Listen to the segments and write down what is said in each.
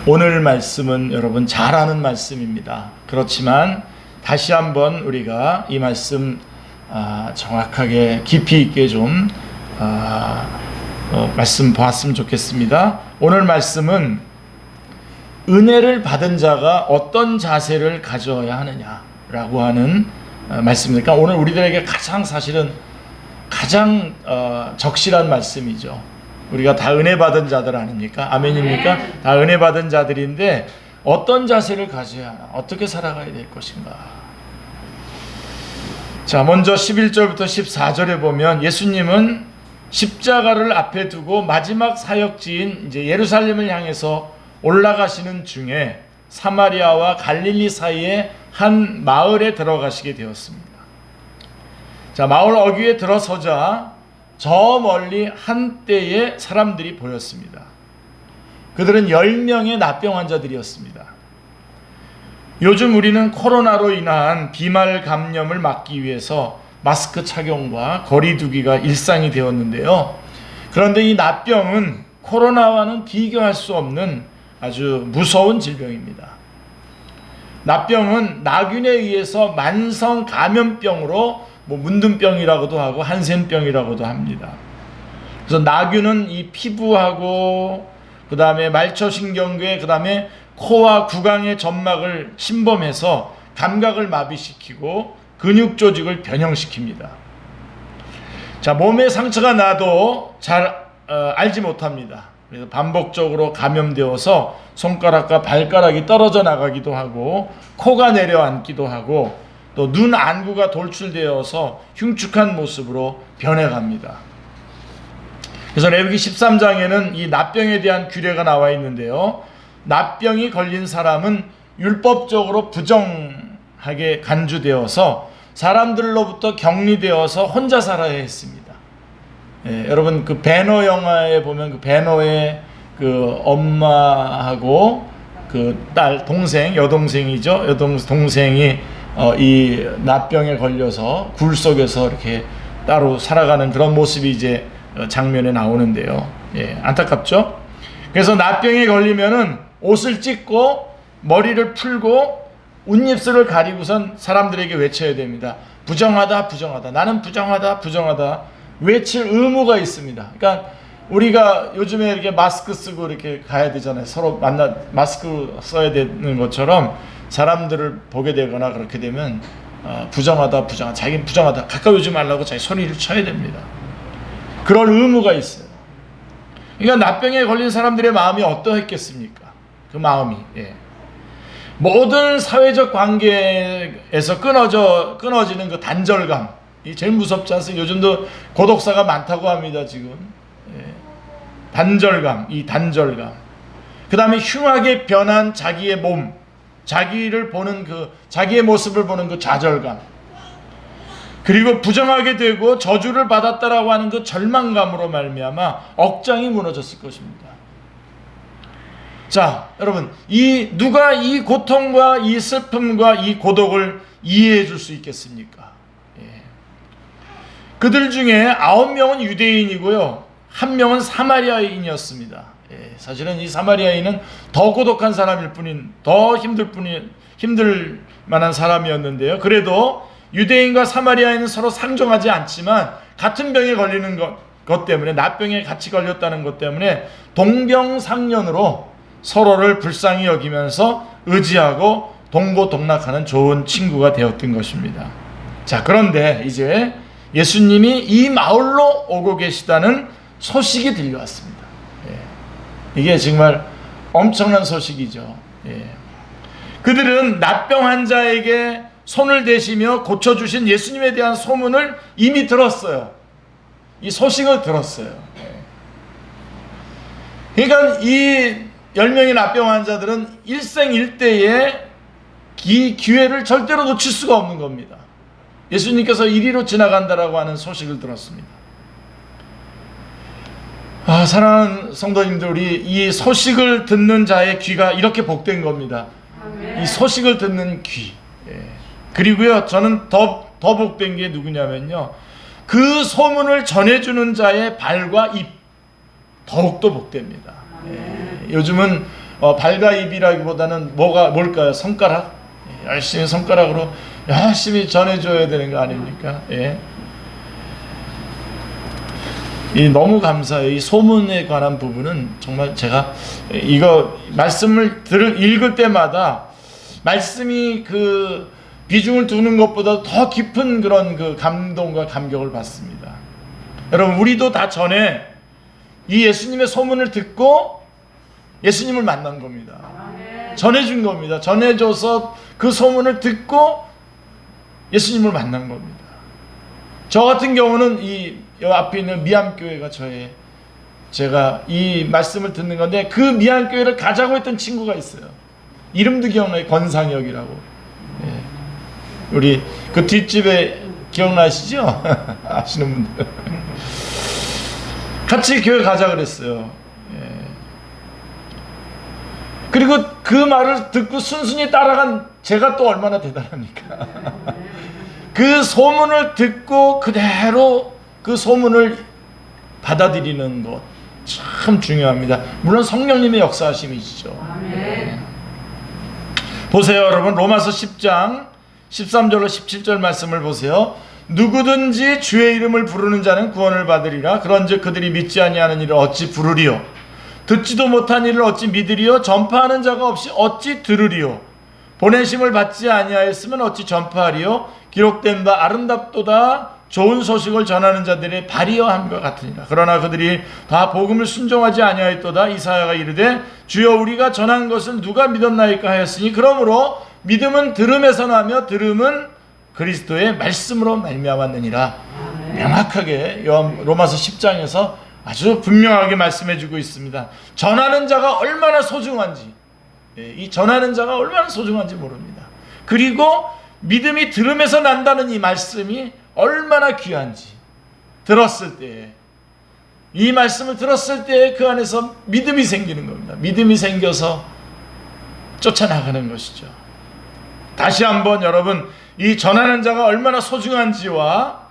오늘 말씀은 여러분 잘 아는 말씀입니다. 그렇지만 다시 한번 우리가 이 말씀 정확하게 깊이 있게 좀 말씀 보았으면 좋겠습니다. 오늘 말씀은 은혜를 받은 자가 어떤 자세를 가져야 하느냐라고 하는 말씀입니다. 그러니까 오늘 우리들에게 사실은 가장 적실한 말씀이죠. 우리가 다 은혜 받은 자들 아닙니까? 아멘입니까? 다 은혜 받은 자들인데 어떤 자세를 가져야 하나? 어떻게 살아가야 될 것인가? 자, 먼저 11절부터 14절에 보면 예수님은 십자가를 앞에 두고 마지막 사역지인 이제 예루살렘을 향해서 올라가시는 중에 사마리아와 갈릴리 사이에 한 마을에 들어가시게 되었습니다. 자, 마을 어귀에 들어서자 저 멀리 한때에 사람들이 보였습니다. 그들은 10명의 납병 환자들이었습니다. 요즘 우리는 코로나로 인한 비말 감염을 막기 위해서 마스크 착용과 거리 두기가 일상이 되었는데요. 그런데 이 납병은 코로나와는 비교할 수 없는 아주 무서운 질병입니다. 납병은 나균에 의해서 만성 감염병으로 문둥병이라고도 하고 한센병이라고도 합니다. 그래서 나균은 이 피부하고 그 다음에 말초신경계 그 다음에 코와 구강의 점막을 침범해서 감각을 마비시키고 근육 조직을 변형시킵니다. 자, 몸에 상처가 나도 잘 알지 못합니다. 그래서 반복적으로 감염되어서 손가락과 발가락이 떨어져 나가기도 하고 코가 내려앉기도 하고 또 눈 안구가 돌출되어서 흉측한 모습으로 변해갑니다. 그래서 레위기 13장에는 이 납병에 대한 규례가 나와 있는데요. 납병이 걸린 사람은 율법적으로 부정하게 간주되어서 사람들로부터 격리되어서 혼자 살아야 했습니다. 여러분 그 배너 영화에 보면 그 배너의 그 엄마하고 그 딸 동생 여동생이죠. 동생이 이 납병에 걸려서 굴 속에서 이렇게 따로 살아가는 그런 모습이 이제 장면에 나오는데요. 안타깝죠? 그래서 납병에 걸리면은 옷을 찢고 머리를 풀고 웃입술을 가리고선 사람들에게 외쳐야 됩니다. 부정하다, 부정하다. 나는 부정하다, 부정하다. 외칠 의무가 있습니다. 그러니까 우리가 요즘에 이렇게 마스크 쓰고 이렇게 가야 되잖아요. 서로 마스크 써야 되는 것처럼 사람들을 보게 되거나 그렇게 되면 부정하다, 부정하다. 자기는 부정하다. 가까이 오지 말라고 자기 소리를 쳐야 됩니다. 그럴 의무가 있어요. 그러니까 납병에 걸린 사람들의 마음이 어떠했겠습니까? 그 마음이. 모든 사회적 관계에서 끊어지는 그 단절감. 이 제일 무섭지 않습니까? 요즘도 고독사가 많다고 합니다, 지금. 단절감, 이 단절감. 그 다음에 흉하게 변한 자기의 몸, 자기를 보는 자기의 모습을 보는 그 좌절감. 그리고 부정하게 되고 저주를 받았다라고 하는 그 절망감으로 말미암아 억장이 무너졌을 것입니다. 자, 여러분, 누가 이 고통과 이 슬픔과 이 고독을 이해해 줄 수 있겠습니까? 그들 중에 9명은 유대인이고요. 1명은 사마리아인이었습니다. 사실은 이 사마리아인은 더 고독한 사람일 뿐인, 더 힘들 만한 사람이었는데요. 그래도 유대인과 사마리아인은 서로 상종하지 않지만 같은 병에 걸리는 것 때문에, 납병에 같이 걸렸다는 것 때문에 동병상련으로 서로를 불쌍히 여기면서 의지하고 동고동락하는 좋은 친구가 되었던 것입니다. 자, 그런데 이제 예수님이 이 마을로 오고 계시다는 소식이 들려왔습니다. 이게 정말 엄청난 소식이죠. 그들은 납병 환자에게 손을 대시며 고쳐주신 예수님에 대한 소문을 이미 들었어요. 이 소식을 들었어요. 그러니까 이 10명의 납병 환자들은 일생일대의 이 기회를 절대로 놓칠 수가 없는 겁니다. 예수님께서 이리로 지나간다라고 하는 소식을 들었습니다. 사랑하는 성도님들, 우리 이 소식을 듣는 자의 귀가 이렇게 복된 겁니다. 아멘. 이 소식을 듣는 귀. 그리고요, 저는 더 복된 게 누구냐면요, 그 소문을 전해주는 자의 발과 입, 더욱더 복됩니다. 요즘은 발과 입이라기보다는 뭘까요? 손가락? 열심히 손가락으로 열심히 전해줘야 되는 거 아닙니까? 예. 너무 감사해요. 이 소문에 관한 부분은 정말 제가 이거 말씀을 읽을 때마다 말씀이 그 비중을 두는 것보다 더 깊은 그런 그 감동과 감격을 받습니다. 여러분, 우리도 다 전에 이 예수님의 소문을 듣고 예수님을 만난 겁니다. 전해준 겁니다. 전해줘서 그 소문을 듣고 예수님을 만난 겁니다. 저 같은 경우는 이 앞에 있는 미암교회가 제가 이 말씀을 듣는 건데, 그 미암교회를 가자고 했던 친구가 있어요. 이름도 기억나요. 권상혁이라고. 예. 우리 그 뒷집에 기억나시죠? 아시는 분들. 같이 교회 가자 그랬어요. 예. 그리고 그 말을 듣고 순순히 따라간 제가 또 얼마나 대단합니까? 그 소문을 듣고 그대로 그 소문을 받아들이는 것 참 중요합니다. 물론 성령님의 역사하심이시죠. 네. 보세요, 여러분. 로마서 10장 13절로 17절 말씀을 보세요. 누구든지 주의 이름을 부르는 자는 구원을 받으리라. 그런즉 그들이 믿지 아니하는 일을 어찌 부르리요? 듣지도 못한 일을 어찌 믿으리요? 전파하는 자가 없이 어찌 들으리요? 보내심을 받지 아니하였으면 어찌 전파하리요? 기록된 바 아름답도다 좋은 소식을 전하는 자들의 발이여함과 같으니라. 그러나 그들이 다 복음을 순종하지 아니하였도다. 이사야가 이르되 주여 우리가 전한 것을 누가 믿었나이까 하였으니 그러므로 믿음은 들음에서 나며 들음은 그리스도의 말씀으로 말미암았느니라. 명확하게 로마서 10장에서 아주 분명하게 말씀해주고 있습니다. 전하는 자가 얼마나 소중한지, 이 전하는 자가 얼마나 소중한지 모릅니다. 그리고 믿음이 들음에서 난다는 이 말씀이 얼마나 귀한지, 들었을 때, 이 말씀을 들었을 때 그 안에서 믿음이 생기는 겁니다. 믿음이 생겨서 쫓아나가는 것이죠. 다시 한번 여러분, 이 전하는 자가 얼마나 소중한지와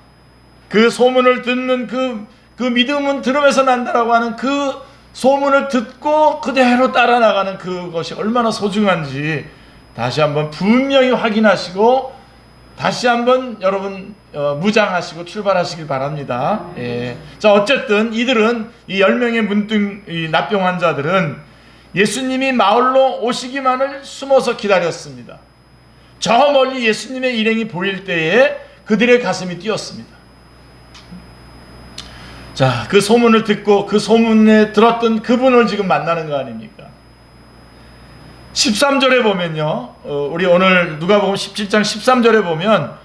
그 소문을 듣는 그 믿음은 들음에서 난다라고 하는 그 소문을 듣고 그대로 따라 나가는 그것이 얼마나 소중한지 다시 한번 분명히 확인하시고 다시 한번 여러분 무장하시고 출발하시길 바랍니다. 예. 자, 어쨌든 이들은 이 10명의 문둥 이 납병 환자들은 예수님이 마을로 오시기만을 숨어서 기다렸습니다. 저 멀리 예수님의 일행이 보일 때에 그들의 가슴이 뛰었습니다. 자, 그 소문을 듣고 그 소문에 들었던 그분을 지금 만나는 거 아닙니까? 13절에 보면요, 우리 오늘 누가복음 17장 13절에 보면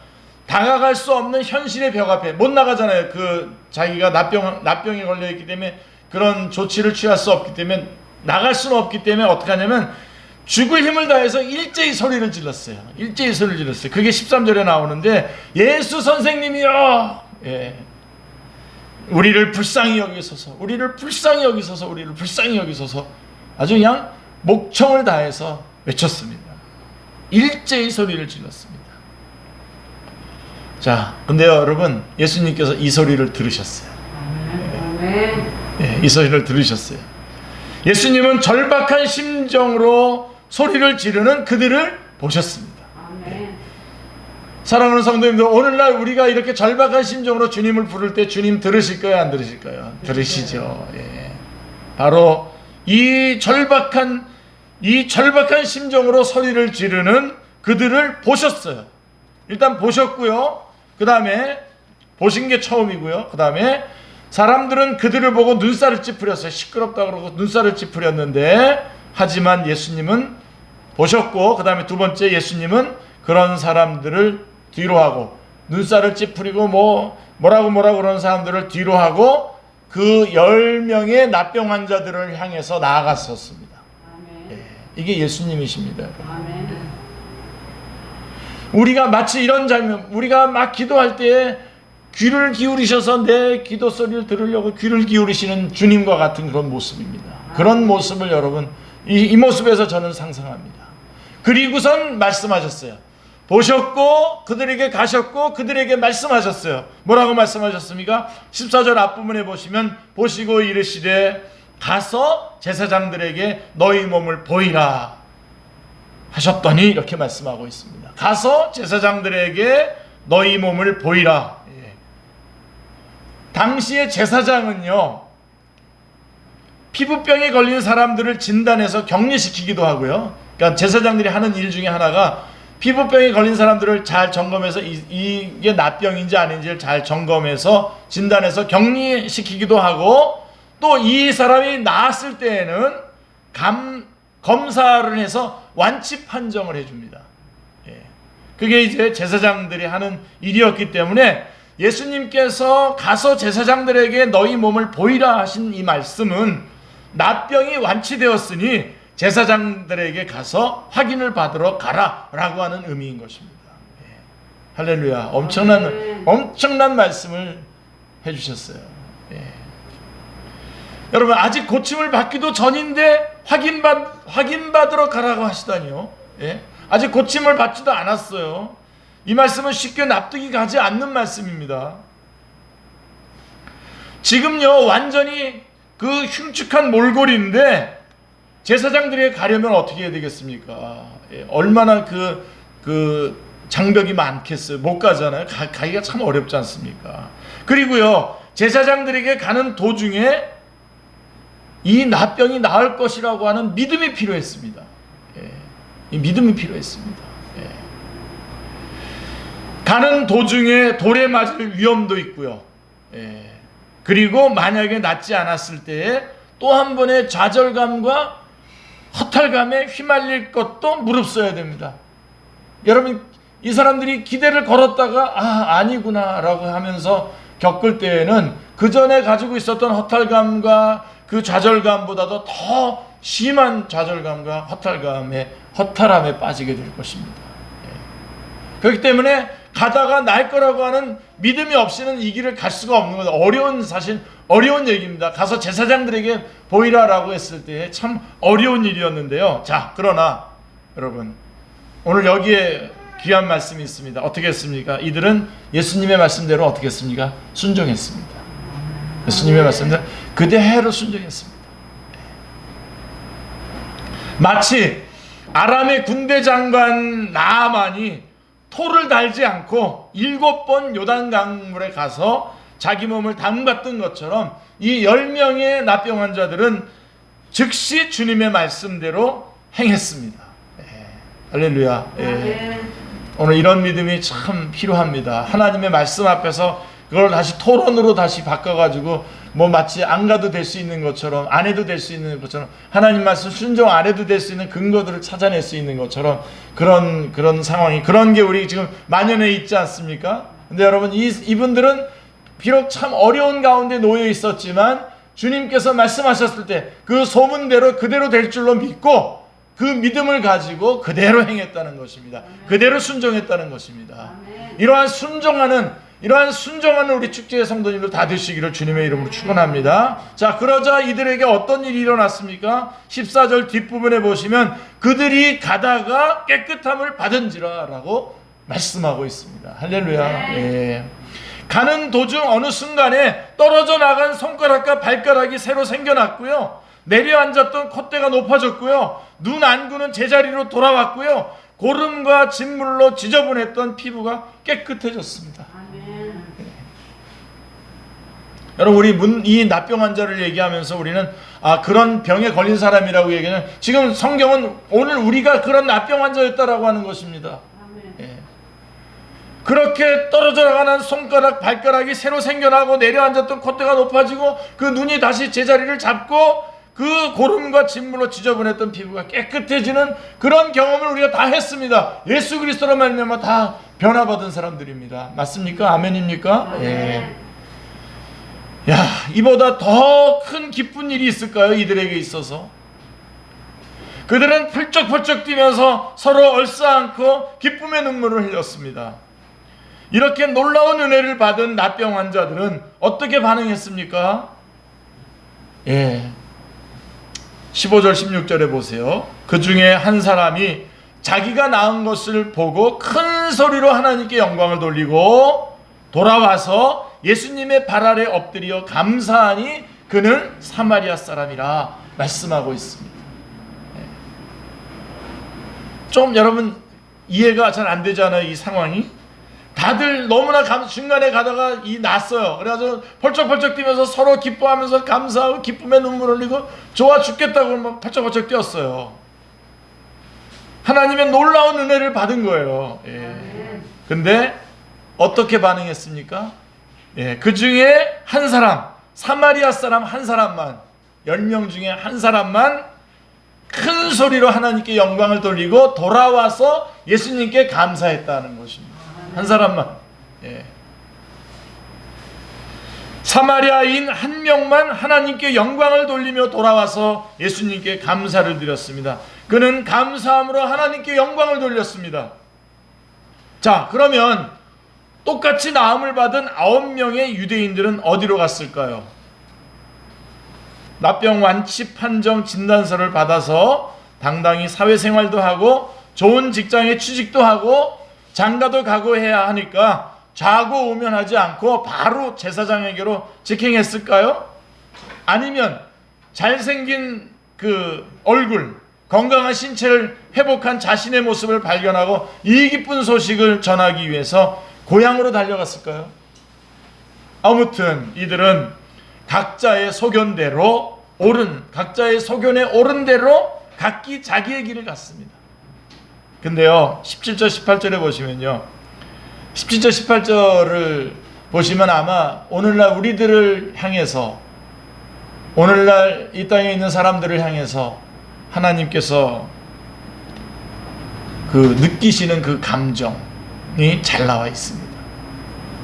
다가갈 수 없는 현실의 벽 앞에 못 나가잖아요. 그 자기가 납병에 걸려있기 때문에 그런 조치를 취할 수 없기 때문에 나갈 수는 없기 때문에 어떻게 하냐면 죽을 힘을 다해서 일제히 소리를 질렀어요. 일제히 소리를 질렀어요. 그게 13절에 나오는데 예수 선생님이여, 예. 우리를 불쌍히 여기소서, 우리를 불쌍히 여기소서, 우리를 불쌍히 여기소서 아주 그냥 목청을 다해서 외쳤습니다. 일제히 소리를 질렀습니다. 자, 근데요 여러분, 예수님께서 이 소리를 들으셨어요. 이 소리를 들으셨어요. 예수님은 절박한 심정으로 소리를 지르는 그들을 보셨습니다. 사랑하는 성도님들, 오늘날 우리가 이렇게 절박한 심정으로 주님을 부를 때 주님 들으실까요? 안 들으실까요? 들으시죠. 예. 바로 이 절박한 심정으로 소리를 지르는 그들을 보셨어요. 일단 보셨고요. 그 다음에 보신 게 처음이고요. 그 다음에 사람들은 그들을 보고 눈살을 찌푸렸어요. 시끄럽다고 그러고 눈살을 찌푸렸는데, 하지만 예수님은 보셨고, 그 다음에 두 번째, 예수님은 그런 사람들을 뒤로 하고, 눈살을 찌푸리고 뭐라고 그러는 사람들을 뒤로 하고 그 10명의 납병 환자들을 향해서 나아갔었습니다. 예, 이게 예수님이십니다. 우리가 마치 이런 장면, 우리가 막 기도할 때 귀를 기울이셔서 내 기도 소리를 들으려고 귀를 기울이시는 주님과 같은 그런 모습입니다. 그런 모습을 여러분, 이 모습에서 저는 상상합니다. 그리고선 말씀하셨어요. 보셨고 그들에게 가셨고 그들에게 말씀하셨어요. 뭐라고 말씀하셨습니까? 14절 앞부분에 보시면 보시고 이르시되 가서 제사장들에게 너희 몸을 보이라 하셨더니 이렇게 말씀하고 있습니다. 가서 제사장들에게 너희 몸을 보이라. 당시의 제사장은요, 피부병에 걸린 사람들을 진단해서 격리시키기도 하고요. 그러니까 제사장들이 하는 일 중에 하나가 피부병에 걸린 사람들을 잘 점검해서 이게 납병인지 아닌지를 잘 점검해서 진단해서 격리시키기도 하고, 또 이 사람이 나았을 때에는 검사를 해서 완치 판정을 해줍니다. 그게 이제 제사장들이 하는 일이었기 때문에 예수님께서 가서 제사장들에게 너희 몸을 보이라 하신 이 말씀은 납병이 완치되었으니 제사장들에게 가서 확인을 받으러 가라라고 하는 의미인 것입니다. 할렐루야. 엄청난 말씀을 해주셨어요. 여러분, 아직 고침을 받기도 전인데 확인받으러 가라고 하시다니요. 아직 고침을 받지도 않았어요. 이 말씀은 쉽게 납득이 가지 않는 말씀입니다. 지금요, 완전히 그 흉측한 몰골인데 제사장들이 가려면 어떻게 해야 되겠습니까? 얼마나 그 장벽이 많겠어요. 못 가잖아요. 가기가 참 어렵지 않습니까? 그리고요, 제사장들에게 가는 도중에 이 납병이 나을 것이라고 하는 믿음이 필요했습니다. 이 믿음이 필요했습니다. 가는 도중에 돌에 맞을 위험도 있고요. 그리고 만약에 낫지 않았을 때에 또 한 번의 좌절감과 허탈감에 휘말릴 것도 무릅써야 됩니다. 여러분, 이 사람들이 기대를 걸었다가 아니구나 라고 하면서 겪을 때에는 그 전에 가지고 있었던 허탈감과 그 좌절감보다도 더 심한 좌절감과 허탈함에 빠지게 될 것입니다. 그렇기 때문에 가다가 날 거라고 하는 믿음이 없이는 이 길을 갈 수가 없는 거죠. 사실 어려운 얘기입니다. 가서 제사장들에게 보이라라고 했을 때 참 어려운 일이었는데요. 자, 그러나 여러분, 오늘 여기에 귀한 말씀이 있습니다. 어떻게 했습니까? 이들은 예수님의 말씀대로 어떻게 했습니까? 순종했습니다. 예수님의 말씀대로 그대로 순종했습니다. 마치 아람의 군대 장관 나아만이 토를 달지 않고 7번 요단강물에 가서 자기 몸을 담갔던 것처럼 이 10명의 납병 환자들은 즉시 주님의 말씀대로 행했습니다. 할렐루야. 오늘 이런 믿음이 참 필요합니다. 하나님의 말씀 앞에서 그걸 다시 토론으로 다시 바꿔가지고 마치 안 가도 될 수 있는 것처럼, 안 해도 될 수 있는 것처럼, 하나님 말씀 순종 안 해도 될 수 있는 근거들을 찾아낼 수 있는 것처럼 그런 상황이, 그런 게 우리 지금 만연해 있지 않습니까? 근데 여러분, 이분들은 비록 참 어려운 가운데 놓여 있었지만 주님께서 말씀하셨을 때 그 소문대로 그대로 될 줄로 믿고 그 믿음을 가지고 그대로 행했다는 것입니다. 그대로 순종했다는 것입니다. 이러한 순종하는 우리 축제의 성도님들 다 되시기를 주님의 이름으로 축원합니다. 자, 그러자 이들에게 어떤 일이 일어났습니까? 14절 뒷부분에 보시면 그들이 가다가 깨끗함을 받은지라 라고 말씀하고 있습니다. 할렐루야. 가는 도중 어느 순간에 떨어져 나간 손가락과 발가락이 새로 생겨났고요, 내려앉았던 콧대가 높아졌고요, 눈 안구는 제자리로 돌아왔고요, 고름과 진물로 지저분했던 피부가 깨끗해졌습니다. 여러분, 우리 이 납병 환자를 얘기하면서 우리는 그런 병에 걸린 사람이라고 얘기하는, 지금 성경은 오늘 우리가 그런 납병 환자였다라고 하는 것입니다. 그렇게 떨어져 나가는 손가락, 발가락이 새로 생겨나고 내려앉았던 콧대가 높아지고 그 눈이 다시 제자리를 잡고 그 고름과 진물로 지저분했던 피부가 깨끗해지는 그런 경험을 우리가 다 했습니다. 예수 그리스도로 말미암아 다 변화받은 사람들입니다. 맞습니까? 아멘입니까? 야, 이보다 더 큰 기쁜 일이 있을까요? 이들에게 있어서. 그들은 펄쩍펄쩍 뛰면서 서로 얼싸안고 기쁨의 눈물을 흘렸습니다. 이렇게 놀라운 은혜를 받은 납병 환자들은 어떻게 반응했습니까? 15절 16절에 보세요. 그 중에 한 사람이 자기가 나은 것을 보고 큰 소리로 하나님께 영광을 돌리고 돌아와서 예수님의 발 아래 엎드려 감사하니 그는 사마리아 사람이라 말씀하고 있습니다. 좀 여러분 이해가 잘 안 되잖아요. 이 상황이. 다들 너무나 중간에 가다가 났어요. 그래가지고 펄쩍펄쩍 뛰면서 서로 기뻐하면서 감사하고 기쁨에 눈물 흘리고 좋아 죽겠다고 막 펄쩍펄쩍 뛰었어요. 하나님의 놀라운 은혜를 받은 거예요. 근데 어떻게 반응했습니까? 그 중에 한 사람, 사마리아 사람 한 사람만, 10명 중에 한 사람만 큰 소리로 하나님께 영광을 돌리고 돌아와서 예수님께 감사했다는 것입니다. 한 사람만. 사마리아인 한 명만 하나님께 영광을 돌리며 돌아와서 예수님께 감사를 드렸습니다. 그는 감사함으로 하나님께 영광을 돌렸습니다. 자, 그러면 똑같이 나음을 받은 9명의 유대인들은 어디로 갔을까요? 납병 완치 판정 진단서를 받아서 당당히 사회생활도 하고 좋은 직장에 취직도 하고 장가도 가고 해야 하니까 좌고우면하지 않고 바로 제사장에게로 직행했을까요? 아니면 잘생긴 그 얼굴, 건강한 신체를 회복한 자신의 모습을 발견하고 이 기쁜 소식을 전하기 위해서 고향으로 달려갔을까요? 아무튼 이들은 각자의 소견대로 각자의 소견에 옳은 대로 각기 자기의 길을 갔습니다. 근데요, 17절 18절에 보시면요, 17절 18절을 보시면 아마 오늘날 우리들을 향해서, 오늘날 이 땅에 있는 사람들을 향해서 하나님께서 느끼시는 그 감정이 잘 나와 있습니다.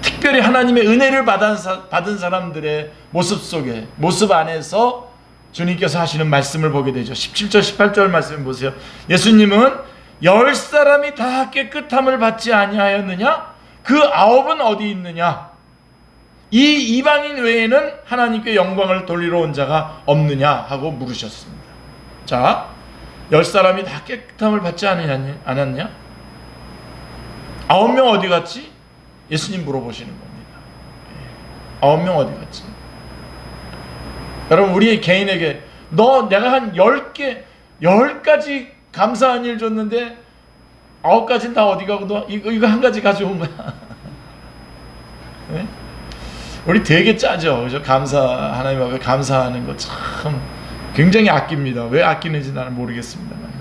특별히 하나님의 은혜를 받은 사람들의 모습 안에서 주님께서 하시는 말씀을 보게 되죠. 17절 18절 말씀 보세요. 예수님은 10사람이 다 깨끗함을 받지 아니하였느냐? 그 9은 어디 있느냐? 이 이방인 외에는 하나님께 영광을 돌리러 온 자가 없느냐? 하고 물으셨습니다. 자, 10사람이 다 깨끗함을 받지 않았냐? 9명 어디 갔지? 예수님 물어보시는 겁니다. 9명 어디 갔지? 여러분, 우리 개인에게 내가 한 10가지 감사한 일 줬는데 9가지는 다 어디 가고 너 이거 한 가지 가져온 거야. 네? 우리 되게 짜죠. 그죠? 하나님 앞에 감사하는 거 참 굉장히 아낍니다. 왜 아끼는지 나는 모르겠습니다만.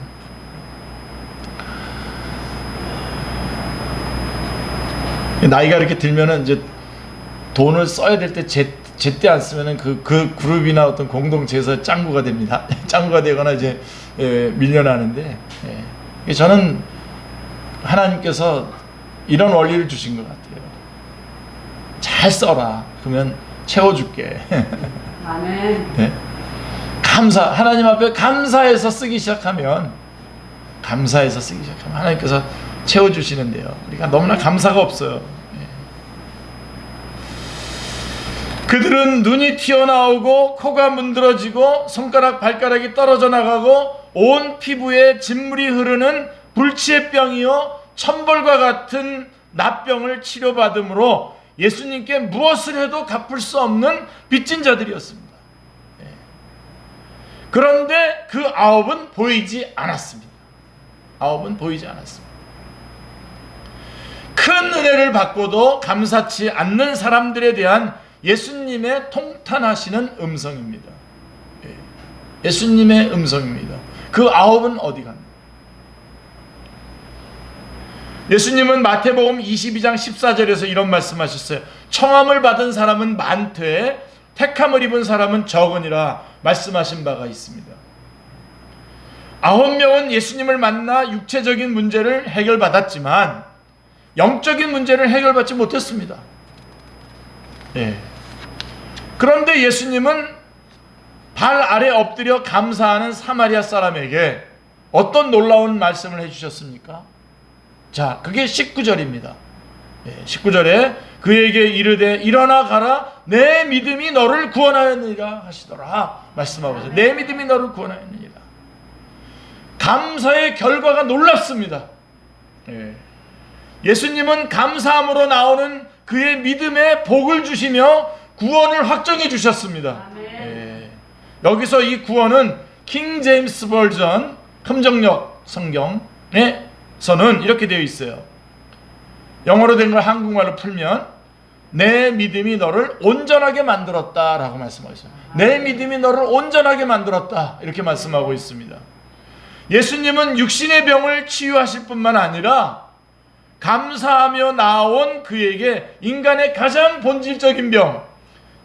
나이가 이렇게 들면은 이제 돈을 써야 될 때 제때 안 쓰면은 그 그룹이나 어떤 공동체에서 짱구가 됩니다. 짱구가 되거나 이제 밀려나는데, 저는 하나님께서 이런 원리를 주신 것 같아요. 잘 써라. 그러면 채워줄게. 아멘. 네? 하나님 앞에 감사해서 쓰기 시작하면 하나님께서 채워주시는데요. 우리가 너무나 감사가 없어요. 그들은 눈이 튀어나오고 코가 문드러지고 손가락 발가락이 떨어져 나가고 온 피부에 진물이 흐르는 불치의 병이요 천벌과 같은 납병을 치료받음으로 예수님께 무엇을 해도 갚을 수 없는 빚진 자들이었습니다. 그런데 그 9은 보이지 않았습니다. 큰 은혜를 받고도 감사치 않는 사람들에 대한 예수님의 통탄하시는 음성입니다. 예수님의 음성입니다. 그 9은 어디 갔나? 예수님은 마태복음 22장 14절에서 이런 말씀하셨어요. 청함을 받은 사람은 많되 택함을 입은 사람은 적으니라 말씀하신 바가 있습니다. 9명은 예수님을 만나 육체적인 문제를 해결받았지만 영적인 문제를 해결받지 못했습니다. 그런데 예수님은 발 아래 엎드려 감사하는 사마리아 사람에게 어떤 놀라운 말씀을 해주셨습니까? 자, 그게 19절입니다. 19절에 그에게 이르되 일어나 가라 내 믿음이 너를 구원하였느니라 하시더라 말씀하고 있어요. 내 믿음이 너를 구원하였느니라. 감사의 결과가 놀랍습니다. 예수님은 감사함으로 나오는 그의 믿음에 복을 주시며 구원을 확정해 주셨습니다. 여기서 이 구원은 킹 제임스 버전 흠정역 성경에서는 이렇게 되어 있어요. 영어로 된 걸 한국말로 풀면 내 믿음이 너를 온전하게 만들었다 라고 말씀하고 있어요. 내 믿음이 너를 온전하게 만들었다 이렇게 말씀하고 있습니다. 예수님은 육신의 병을 치유하실 뿐만 아니라 감사하며 나온 그에게 인간의 가장 본질적인 병,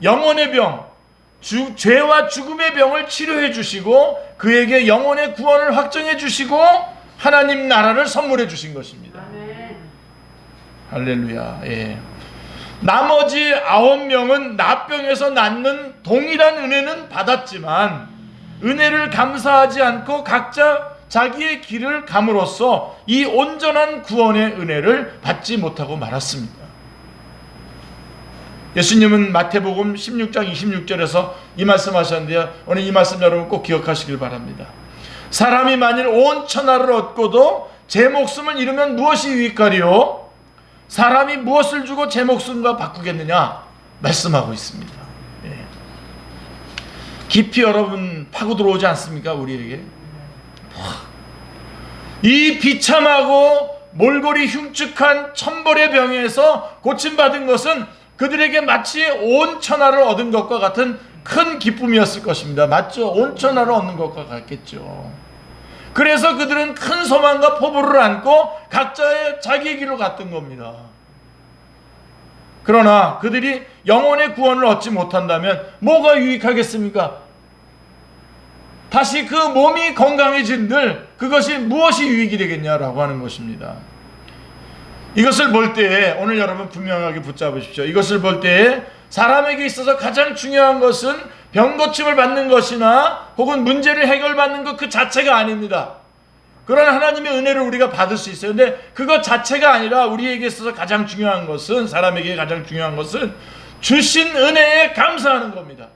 영혼의 병, 죄와 죽음의 병을 치료해 주시고 그에게 영혼의 구원을 확정해 주시고 하나님 나라를 선물해 주신 것입니다. 아멘. 할렐루야. 예. 나머지 9명은 나병에서 낫는 동일한 은혜는 받았지만 은혜를 감사하지 않고 각자 자기의 길을 감으로써 이 온전한 구원의 은혜를 받지 못하고 말았습니다. 예수님은 마태복음 16장 26절에서 이 말씀하셨는데요. 오늘 이 말씀 여러분 꼭 기억하시길 바랍니다. 사람이 만일 온 천하를 얻고도 제 목숨을 잃으면 무엇이 유익하리요? 사람이 무엇을 주고 제 목숨과 바꾸겠느냐? 말씀하고 있습니다. 예. 깊이 여러분 파고 들어오지 않습니까? 우리에게. 이 비참하고 몰골이 흉측한 천벌의 병에서 고침받은 것은 그들에게 마치 온 천하를 얻은 것과 같은 큰 기쁨이었을 것입니다. 맞죠? 온 천하를 얻는 것과 같겠죠. 그래서 그들은 큰 소망과 포부를 안고 각자의 자기의 길로 갔던 겁니다. 그러나 그들이 영혼의 구원을 얻지 못한다면 뭐가 유익하겠습니까? 다시 그 몸이 건강해진들 그것이 무엇이 유익이 되겠냐라고 하는 것입니다. 이것을 볼 때에 오늘 여러분 분명하게 붙잡으십시오. 이것을 볼 때에 사람에게 있어서 가장 중요한 것은 병고침을 받는 것이나 혹은 문제를 해결받는 것 그 자체가 아닙니다. 그런 하나님의 은혜를 우리가 받을 수 있어요. 근데 그것 자체가 아니라 우리에게 있어서 가장 중요한 것은, 사람에게 가장 중요한 것은 주신 은혜에 감사하는 겁니다.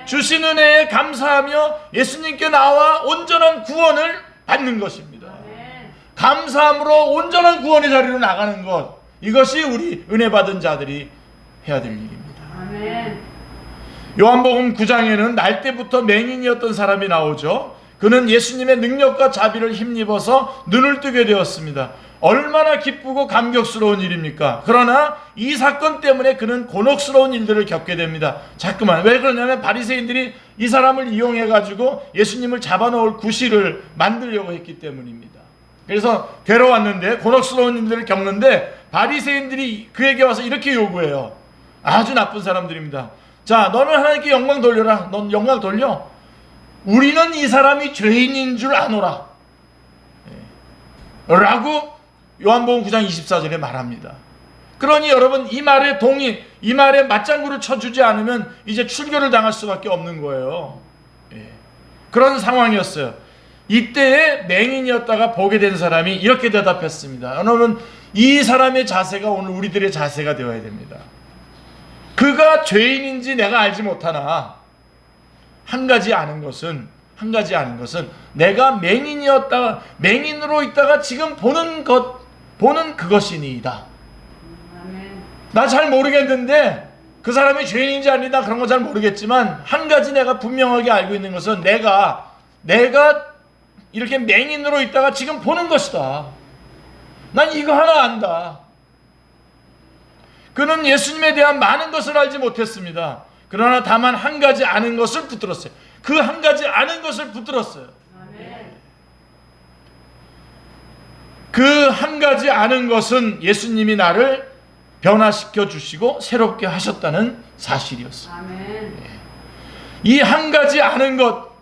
주신 은혜에 감사하며 예수님께 나와 온전한 구원을 받는 것입니다. 감사함으로 온전한 구원의 자리로 나가는 것, 이것이 우리 은혜 받은 자들이 해야 될 일입니다. 아멘. 요한복음 9장에는 날 때부터 맹인이었던 사람이 나오죠. 그는 예수님의 능력과 자비를 힘입어서 눈을 뜨게 되었습니다. 얼마나 기쁘고 감격스러운 일입니까? 그러나 이 사건 때문에 그는 곤혹스러운 일들을 겪게 됩니다. 자꾸만. 왜 그러냐면 바리새인들이 이 사람을 이용해가지고 예수님을 잡아놓을 구실을 만들려고 했기 때문입니다. 그래서 데려왔는데 곤혹스러운 일들을 겪는데 바리새인들이 그에게 와서 이렇게 요구해요. 아주 나쁜 사람들입니다. 자, 너는 하나님께 영광 돌려라. 넌 영광 돌려. 우리는 이 사람이 죄인인 줄 아노라. 라고 요한복음 9장 24절에 말합니다. 그러니 여러분 이 말에 이 말에 맞장구를 쳐주지 않으면 이제 출교를 당할 수밖에 없는 거예요. 그런 상황이었어요. 이때에 맹인이었다가 보게 된 사람이 이렇게 대답했습니다. 여러분 이 사람의 자세가 오늘 우리들의 자세가 되어야 됩니다. 그가 죄인인지 내가 알지 못하나 한 가지 아는 것은 내가 맹인으로 있다가 지금 보는 그것이니이다. 나 잘 모르겠는데 그 사람이 죄인인지 아니다 그런 거 잘 모르겠지만 한 가지 내가 분명하게 알고 있는 것은 내가 이렇게 맹인으로 있다가 지금 보는 것이다. 난 이거 하나 안다. 그는 예수님에 대한 많은 것을 알지 못했습니다. 그러나 다만 한 가지 아는 것을 붙들었어요. 그 한 가지 아는 것을 붙들었어요. 그 한 가지 아는 것은 예수님이 나를 변화시켜 주시고 새롭게 하셨다는 사실이었어요. 이 한 가지 아는 것,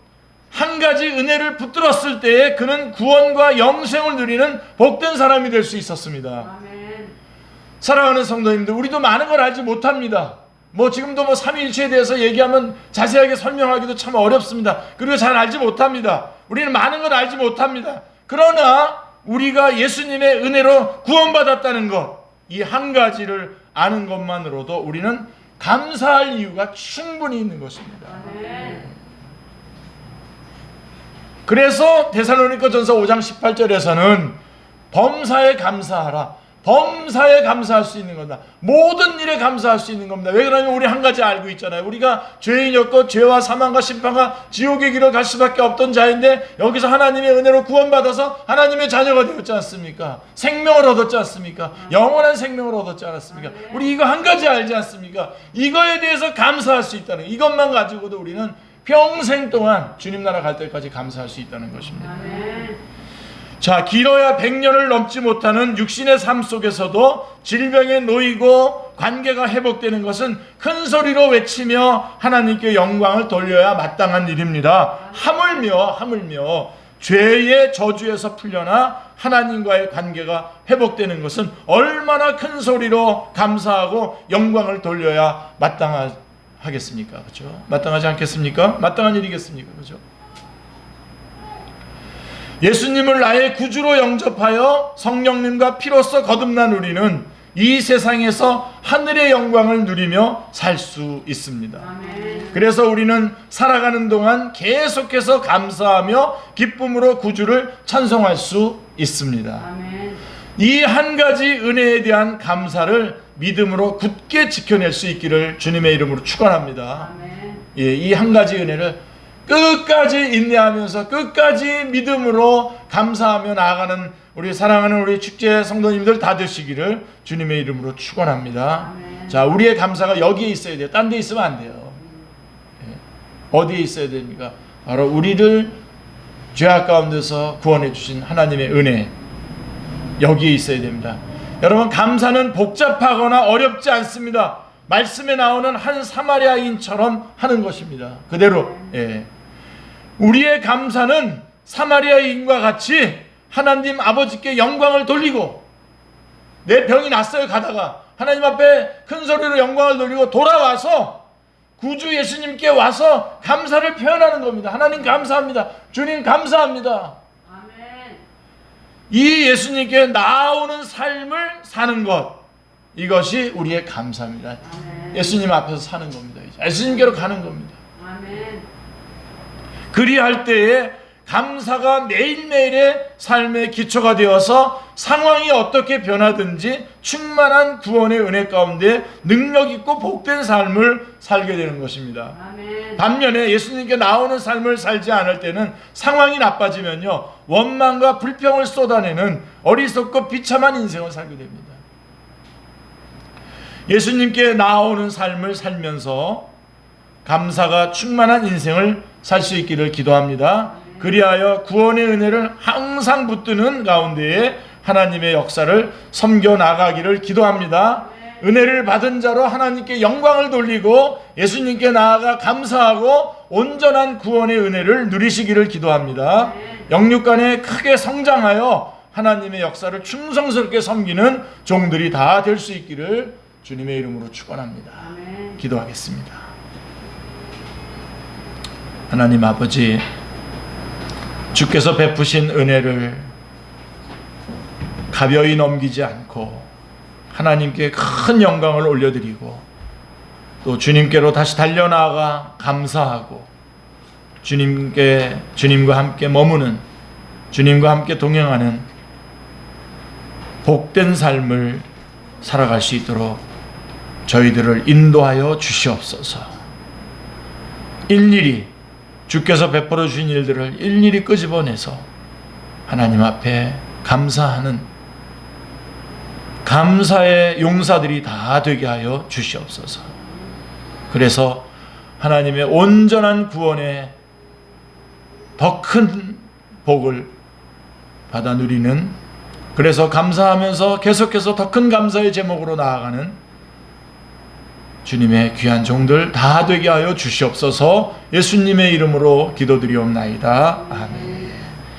한 가지 은혜를 붙들었을 때에 그는 구원과 영생을 누리는 복된 사람이 될 수 있었습니다. 사랑하는 성도님들, 우리도 많은 걸 알지 못합니다. 지금도 삼위일체에 대해서 얘기하면 자세하게 설명하기도 참 어렵습니다. 그리고 잘 알지 못합니다. 우리는 많은 걸 알지 못합니다. 그러나 우리가 예수님의 은혜로 구원받았다는 것, 이 한 가지를 아는 것만으로도 우리는 감사할 이유가 충분히 있는 것입니다. 그래서 데살로니가전서 5장 18절에서는 범사에 감사하라. 범사에 감사할 수 있는 겁니다. 모든 일에 감사할 수 있는 겁니다. 왜 그러냐면 우리 한 가지 알고 있잖아요. 우리가 죄인이었고 죄와 사망과 심판과 지옥의 길을 갈 수밖에 없던 자인데 여기서 하나님의 은혜로 구원받아서 하나님의 자녀가 되었지 않습니까? 생명을 얻었지 않습니까? 영원한 생명을 얻었지 않았습니까? 우리 이거 한 가지 알지 않습니까? 이거에 대해서 감사할 수 있다는, 이것만 가지고도 우리는 평생 동안 주님 나라 갈 때까지 감사할 수 있다는 것입니다. 자, 길어야 100년을 넘지 못하는 육신의 삶 속에서도 질병에 놓이고 관계가 회복되는 것은 큰 소리로 외치며 하나님께 영광을 돌려야 마땅한 일입니다. 하물며 죄의 저주에서 풀려나 하나님과의 관계가 회복되는 것은 얼마나 큰 소리로 감사하고 영광을 돌려야 마땅하겠습니까? 그렇죠? 마땅하지 않겠습니까? 마땅한 일이겠습니까? 그렇죠? 예수님을 나의 구주로 영접하여 성령님과 피로써 거듭난 우리는 이 세상에서 하늘의 영광을 누리며 살 수 있습니다. 그래서 우리는 살아가는 동안 계속해서 감사하며 기쁨으로 구주를 찬송할 수 있습니다. 이 한 가지 은혜에 대한 감사를 믿음으로 굳게 지켜낼 수 있기를 주님의 이름으로 축원합니다. 예, 이 한 가지 은혜를 끝까지 인내하면서 끝까지 믿음으로 감사하며 나아가는 우리 사랑하는 우리 축제 성도님들 다 되시기를 주님의 이름으로 축원합니다. 자, 우리의 감사가 여기에 있어야 돼요. 딴 데 있으면 안 돼요. 예. 어디에 있어야 됩니까? 바로 우리를 죄악 가운데서 구원해 주신 하나님의 은혜, 여기에 있어야 됩니다. 여러분, 감사는 복잡하거나 어렵지 않습니다. 말씀에 나오는 한 사마리아인처럼 하는 것입니다. 그대로. 예. 우리의 감사는 사마리아인과 같이 하나님 아버지께 영광을 돌리고, 내 병이 났어요 가다가 하나님 앞에 큰 소리로 영광을 돌리고 돌아와서 구주 예수님께 와서 감사를 표현하는 겁니다. 하나님 감사합니다. 주님 감사합니다. 이 예수님께 나오는 삶을 사는 것, 이것이 우리의 감사입니다. 예수님 앞에서 사는 겁니다. 예수님께로 가는 겁니다. 그리할 때에 감사가 매일매일의 삶의 기초가 되어서 상황이 어떻게 변하든지 충만한 구원의 은혜 가운데 능력 있고 복된 삶을 살게 되는 것입니다. 반면에 예수님께 나오는 삶을 살지 않을 때는 상황이 나빠지면요, 원망과 불평을 쏟아내는 어리석고 비참한 인생을 살게 됩니다. 예수님께 나오는 삶을 살면서 감사가 충만한 인생을 살 수 있기를 기도합니다. 그리하여 구원의 은혜를 항상 붙드는 가운데에 하나님의 역사를 섬겨 나가기를 기도합니다. 은혜를 받은 자로 하나님께 영광을 돌리고 예수님께 나아가 감사하고 온전한 구원의 은혜를 누리시기를 기도합니다. 영육간에 크게 성장하여 하나님의 역사를 충성스럽게 섬기는 종들이 다 될 수 있기를 주님의 이름으로 축원합니다. 기도하겠습니다. 하나님 아버지, 주께서 베푸신 은혜를 가벼이 넘기지 않고 하나님께 큰 영광을 올려드리고 또 주님께로 다시 달려나가 감사하고 주님과 함께 머무는, 주님과 함께 동행하는 복된 삶을 살아갈 수 있도록 저희들을 인도하여 주시옵소서. 일일이 주께서 베풀어 주신 일들을 일일이 끄집어내서 하나님 앞에 감사하는 감사의 용사들이 다 되게 하여 주시옵소서. 그래서 하나님의 온전한 구원에 더 큰 복을 받아 누리는, 그래서 감사하면서 계속해서 더 큰 감사의 제목으로 나아가는 주님의 귀한 종들 다 되게 하여 주시옵소서. 예수님의 이름으로 기도드리옵나이다. 아멘.